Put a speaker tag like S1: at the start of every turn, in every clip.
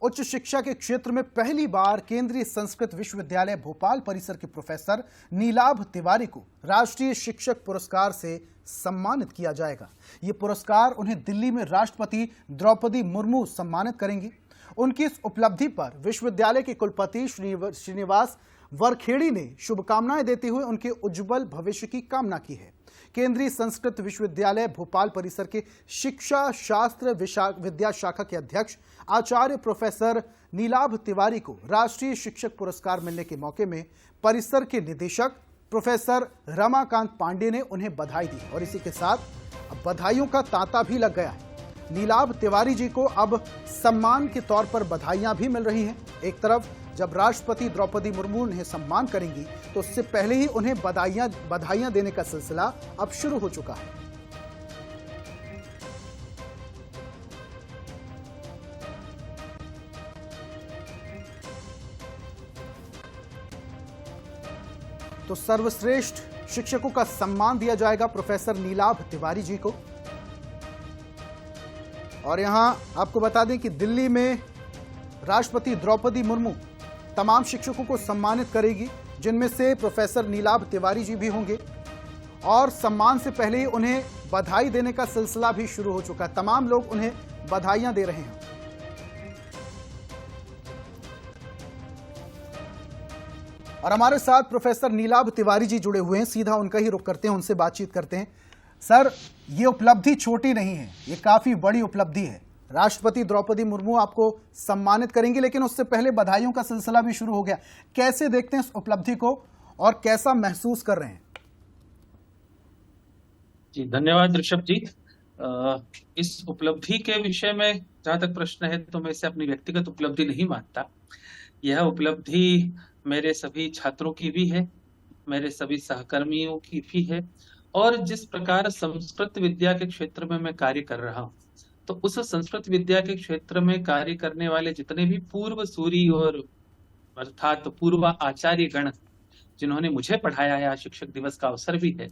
S1: उच्च शिक्षा के क्षेत्र में पहली बार केंद्रीय संस्कृत विश्वविद्यालय भोपाल परिसर के प्रोफेसर नीलाभ तिवारी को राष्ट्रीय शिक्षक पुरस्कार से सम्मानित किया जाएगा। ये पुरस्कार उन्हें दिल्ली में राष्ट्रपति द्रौपदी मुर्मू सम्मानित करेंगी। उनकी इस उपलब्धि पर विश्वविद्यालय के कुलपति श्रीनिवास वरखेड़ी ने शुभकामनाएं देते हुए उनके उज्जवल भविष्य की कामना की है। केंद्रीय संस्कृत विश्वविद्यालय भोपाल परिसर के शिक्षा शास्त्र विद्या शाखा के अध्यक्ष आचार्य प्रोफेसर नीलाभ तिवारी को राष्ट्रीय शिक्षक पुरस्कार मिलने के मौके में परिसर के निदेशक प्रोफेसर रमाकांत पांडे ने उन्हें बधाई दी और इसी के साथ अब बधाइयों का तांता भी लग गया है। नीलाभ तिवारी जी को अब सम्मान के तौर पर बधाइयां भी मिल रही हैं। एक तरफ जब राष्ट्रपति द्रौपदी मुर्मू उन्हें सम्मान करेंगी तो उससे पहले ही उन्हें बधाइयां देने का सिलसिला अब शुरू हो चुका है। तो सर्वश्रेष्ठ शिक्षकों का सम्मान दिया जाएगा प्रोफेसर नीलाभ तिवारी जी को। और यहां आपको बता दें कि दिल्ली में राष्ट्रपति द्रौपदी मुर्मू तमाम शिक्षकों को सम्मानित करेगी, जिनमें से प्रोफेसर नीलाभ तिवारी जी भी होंगे और सम्मान से पहले ही उन्हें बधाई देने का सिलसिला भी शुरू हो चुका है। तमाम लोग उन्हें बधाइयां दे रहे हैं। और हमारे साथ प्रोफेसर नीलाभ तिवारी जी जुड़े हुए हैं, सीधा उनका ही रुख करते हैं, उनसे बातचीत करते हैं। सर, ये उपलब्धि छोटी नहीं है, ये काफी बड़ी उपलब्धि है। राष्ट्रपति द्रौपदी मुर्मू आपको सम्मानित करेंगी, लेकिन उससे पहले बधाइयों का सिलसिला भी शुरू हो गया। कैसे देखते हैं इस उपलब्धि को और कैसा महसूस कर रहे हैं?
S2: जी धन्यवाद ऋषभ जी। इस उपलब्धि के विषय में जहां तक प्रश्न है तो मैं इसे अपनी व्यक्तिगत उपलब्धि नहीं मानता। यह उपलब्धि मेरे सभी छात्रों की भी है, मेरे सभी सहकर्मियों की भी है और जिस प्रकार संस्कृत विद्या के क्षेत्र में मैं कार्य कर रहा हूँ तो उस संस्कृत विद्या के क्षेत्र में कार्य करने वाले जितने भी पूर्व सूरी और अर्थात पूर्व आचार्य गण जिन्होंने मुझे पढ़ाया है, आज शिक्षक दिवस का अवसर भी है,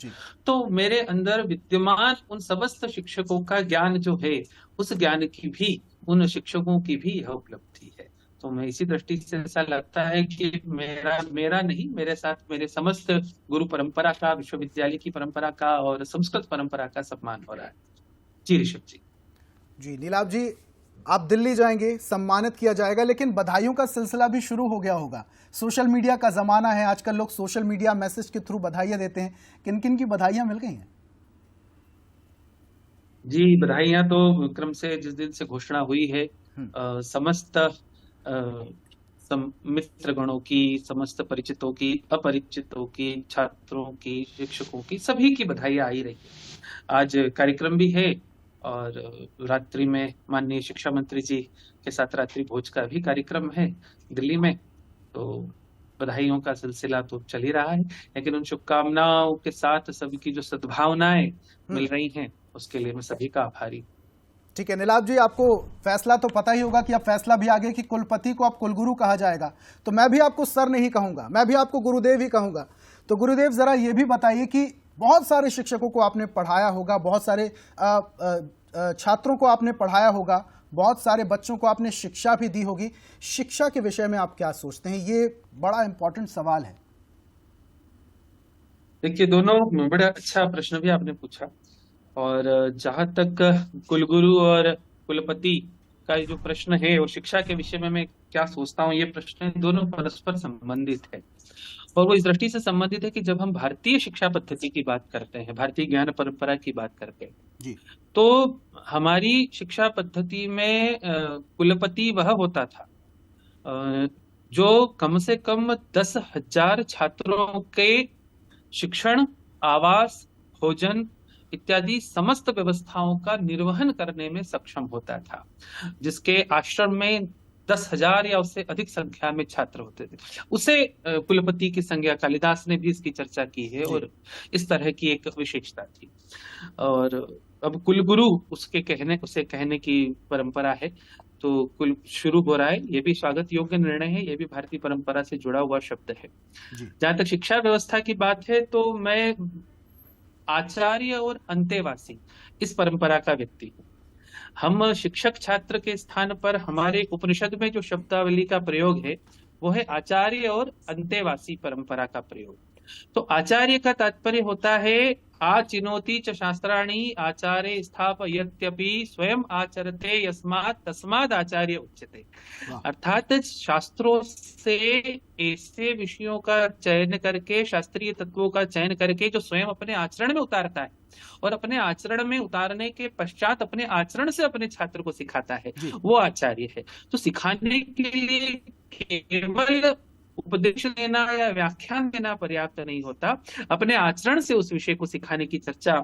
S2: तो मेरे अंदर विद्यमान उन समस्त शिक्षकों का ज्ञान जो है, उस ज्ञान की भी, उन शिक्षकों की भी यह उपलब्धि है। तो मैं इसी दृष्टि से ऐसा लगता है कि मेरा नहीं, मेरे साथ मेरे समस्त गुरु परंपरा का, विश्वविद्यालय की परंपरा का और संस्कृत परंपरा का सम्मान हो रहा है। जी ऋषभ जी।
S1: जी नीलाभ जी, आप दिल्ली जाएंगे, सम्मानित किया जाएगा, लेकिन बधाइयों का सिलसिला भी शुरू हो गया होगा। सोशल मीडिया का जमाना है, आजकल लोग सोशल मीडिया मैसेज के थ्रू बधाइयां देते हैं। किन किन की बधाइयां मिल गई हैं?
S2: जी बधाइयां तो क्रम से जिस दिन से घोषणा हुई है समस्त मित्र गणों की, समस्त परिचितों की, अपरिचितों की, छात्रों की, शिक्षकों की, सभी की बधाइयां आई रही है। आज कार्यक्रम भी है और रात्रि में माननीय शिक्षा मंत्री जी के साथ रात्रि भोज का भी कार्यक्रम है दिल्ली में। तो बधाइयों का सिलसिला तो चल ही रहा है, लेकिन उन शुभकामनाओं के साथ सभी की जो सद्भावनाएं मिल रही हैं उसके लिए मैं सभी का आभारी।
S1: ठीक है नीलाभ जी, आपको फैसला तो पता ही होगा कि अब फैसला भी आ गया कि कुलपति को अब कुलगुरु कहा जाएगा। तो मैं भी आपको सर नहीं कहूंगा, मैं भी आपको गुरुदेव ही कहूंगा। तो गुरुदेव, जरा ये भी बताइए कि बहुत सारे शिक्षकों को आपने पढ़ाया होगा, बहुत सारे छात्रों को आपने पढ़ाया होगा, बहुत सारे बच्चों को आपने शिक्षा भी दी होगी। शिक्षा के विषय में आप क्या सोचते हैं? ये बड़ा इंपॉर्टेंट सवाल है।
S2: देखिए, दोनों बड़ा अच्छा प्रश्न भी आपने पूछा और जहां तक कुलगुरु और कुलपति का जो प्रश्न है और शिक्षा के विषय में मैं क्या सोचता हूँ, ये प्रश्न दोनों परस्पर संबंधित है और वो इस दृष्टि से संबंधित है कि जब हम भारतीय शिक्षा पद्धति की बात करते हैं, भारतीय ज्ञान परंपरा की बात करते हैं
S1: जी,
S2: तो हमारी शिक्षा पद्धति में कुलपति वह होता था जो कम से कम 10,000 छात्रों के शिक्षण, आवास, भोजन इत्यादि समस्त व्यवस्थाओं का निर्वहन करने में सक्षम होता था, जिसके आश्रम में 10,000 या उससे अधिक संख्या में छात्र होते थे। उसे कुलपति की संज्ञा, कालिदास ने भी इसकी चर्चा की है और इस तरह की एक विशेषता थी। और अब कुलगुरु उसे कहने की परंपरा है, तो कुल शुरू हो रहा है। ये भी स्वागत योग्य निर्णय है, ये भी भारतीय परंपरा से जुड़ा हुआ शब्द है। जहां तक शिक्षा व्यवस्था की बात है तो मैं आचार्य और अंतेवासी इस परंपरा का व्यक्ति हूँ। हम शिक्षक छात्र के स्थान पर हमारे उपनिषद में जो शब्दावली का प्रयोग है वो है आचार्य और अंतेवासी परंपरा का प्रयोग। तो आचार्य का तात्पर्य होता है आचिनोति च शास्त्राणि आचार्य स्थापयत्यपि स्वयं आचरते यस्मात् तस्माद् आचार्य उच्यते। अर्थात शास्त्रों से ऐसे विषयों का चयन करके, शास्त्रीय तत्वों का चयन करके जो स्वयं अपने आचरण में उतारता है और अपने आचरण में उतारने के पश्चात अपने आचरण से अपने छात्र को सिखाता है, वो आचार्य है। तो सिखाने के लिए केवल उपदेश देना या व्याख्यान देना पर्याप्त नहीं होता, अपने आचरण से उस विषय को सिखाने की चर्चा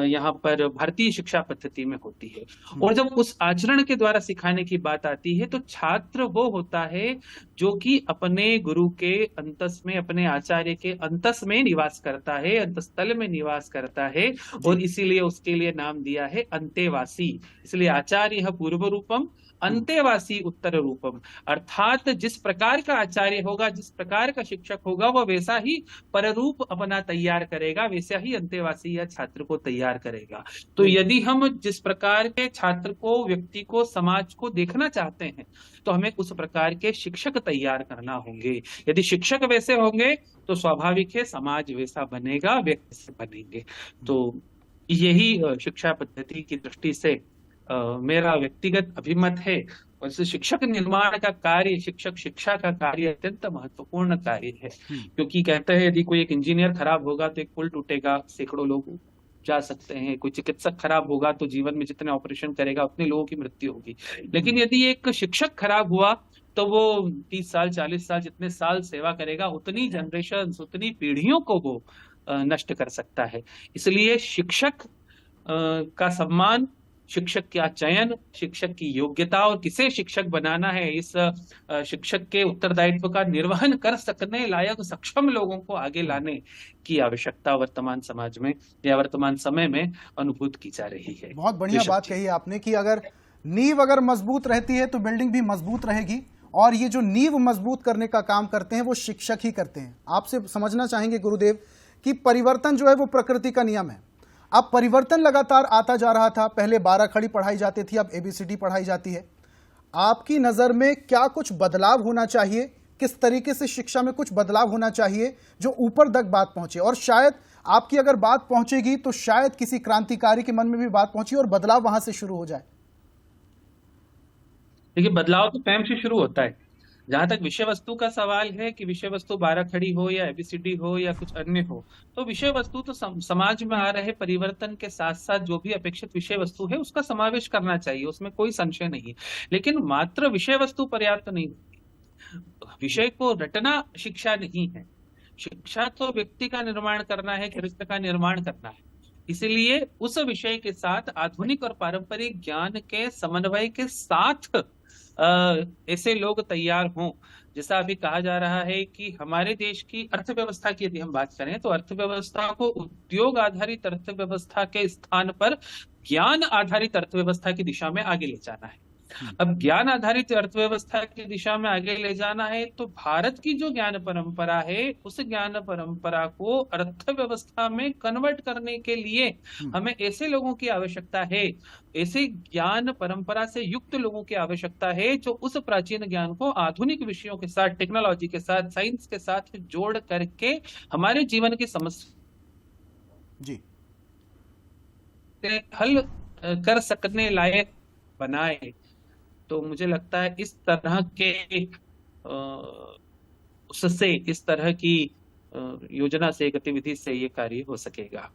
S2: यहाँ पर भारतीय शिक्षा पद्धति में होती है। और जब उस आचरण के द्वारा सिखाने की बात आती है तो छात्र वो होता है जो कि अपने गुरु के अंतस में, अपने आचार्य के अंतस में निवास करता है, अंतस्थल में निवास करता है, और इसीलिए उसके लिए नाम दिया है अंतेवासी। इसलिए आचार्य पूर्व रूपम अंतेवासी उत्तर रूपम। अर्थात जिस प्रकार का आचार्य होगा, जिस प्रकार का शिक्षक होगा, वो वैसा ही पररूप अपना तैयार करेगा, वैसा ही अंतेवासी या छात्र को तैयार करेगा। तो यदि हम जिस प्रकार के छात्र को, व्यक्ति को, समाज को देखना चाहते हैं तो हमें उस प्रकार के शिक्षक तैयार करना होंगे। यदि शिक्षक वैसे होंगे तो स्वाभाविक है समाज वैसा बनेगा, व्यक्ति से बनेंगे। तो यही शिक्षा पद्धति की दृष्टि से मेरा व्यक्तिगत अभिमत है। और शिक्षक निर्माण का कार्य, शिक्षक शिक्षा का कार्य अत्यंत महत्वपूर्ण कार्य है। क्योंकि कहते हैं यदि कोई एक इंजीनियर खराब होगा तो एक पुल टूटेगा, सैकड़ों लोग जा सकते हैं। कोई चिकित्सक खराब होगा तो जीवन में जितने ऑपरेशन करेगा उतने लोगों की मृत्यु होगी। लेकिन यदि एक शिक्षक खराब हुआ तो वो 30 साल 40 साल जितने साल सेवा करेगा उतनी जनरेशन, उतनी पीढ़ियों को वो नष्ट कर सकता है। इसलिए शिक्षक का सम्मान, शिक्षक का चयन, शिक्षक की योग्यता और किसे शिक्षक बनाना है, इस शिक्षक के उत्तरदायित्व का निर्वहन कर सकने लायक सक्षम लोगों को आगे लाने की आवश्यकता वर्तमान समाज में या वर्तमान समय में अनुभूत की जा रही है।
S1: बहुत बढ़िया बात कही आपने कि अगर नींव अगर मजबूत रहती है तो बिल्डिंग भी मजबूत रहेगी, और ये जो नींव मजबूत करने का काम करते हैं वो शिक्षक ही करते हैं। आपसे समझना चाहेंगे गुरुदेव कि परिवर्तन जो है वो प्रकृति का नियम है। अब परिवर्तन लगातार आता जा रहा था, पहले 12 खड़ी पढ़ाई जाती थी, अब ABCD पढ़ाई जाती है। आपकी नज़र में क्या कुछ बदलाव होना चाहिए, किस तरीके से शिक्षा में कुछ बदलाव होना चाहिए जो ऊपर तक बात पहुंचे, और शायद आपकी अगर बात पहुंचेगी तो शायद किसी क्रांतिकारी के मन में भी बात पहुंची और बदलाव वहां से शुरू हो जाए?
S2: देखिए, बदलाव तो स्वयं से शुरू होता है। जहां तक विषय वस्तु का सवाल है कि विषय वस्तु 12 खड़ी हो या ABCD हो या कुछ अन्य हो, तो विषय वस्तु तो समाज में आ रहे परिवर्तन के साथ साथ जो भी अपेक्षित विषय वस्तु है उसका समावेश करना चाहिए, उसमें कोई संशय नहीं। लेकिन मात्र विषय वस्तु पर्याप्त नहीं होती। विषय को रटना शिक्षा नहीं है। शिक्षा तो व्यक्ति का निर्माण करना है, चरित्र का निर्माण करना है। इसलिए उस विषय के साथ आधुनिक और पारंपरिक ज्ञान के समन्वय के साथ ऐसे लोग तैयार हों। जैसा अभी कहा जा रहा है कि हमारे देश की अर्थव्यवस्था की यदि हम बात करें तो अर्थव्यवस्था को उद्योग आधारित अर्थव्यवस्था के स्थान पर ज्ञान आधारित अर्थव्यवस्था की दिशा में आगे ले जाना है। अब ज्ञान आधारित अर्थव्यवस्था की दिशा में आगे ले जाना है तो भारत की जो ज्ञान परंपरा है उस ज्ञान परंपरा को अर्थव्यवस्था में कन्वर्ट करने के लिए हमें ऐसे लोगों की आवश्यकता है, ऐसे ज्ञान परंपरा से युक्त लोगों की आवश्यकता है जो उस प्राचीन ज्ञान को आधुनिक विषयों के साथ, टेक्नोलॉजी के साथ, साइंस के साथ जोड़ करके हमारे जीवन की समस्या हल कर सकने लायक बनाए। तो मुझे लगता है इस तरह के उससे, इस तरह की योजना से, गतिविधि से ये कार्य हो सकेगा।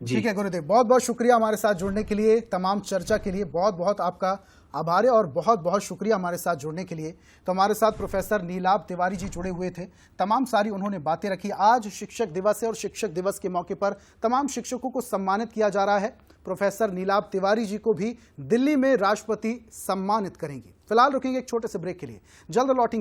S1: ठीक है गुरुदेव, बहुत बहुत शुक्रिया हमारे साथ जुड़ने के लिए, तमाम चर्चा के लिए बहुत बहुत आपका आभार है और बहुत बहुत शुक्रिया हमारे साथ जुड़ने के लिए। तो हमारे साथ प्रोफेसर नीलाभ तिवारी जी जुड़े हुए थे, तमाम सारी उन्होंने बातें रखी। आज शिक्षक दिवस है और शिक्षक दिवस के मौके पर तमाम शिक्षकों को सम्मानित किया जा रहा है। प्रोफेसर नीलाभ तिवारी जी को भी दिल्ली में राष्ट्रपति सम्मानित करेंगे। फिलहाल रुकेंगे एक छोटे से ब्रेक के लिए, जल्द लौटेंगे।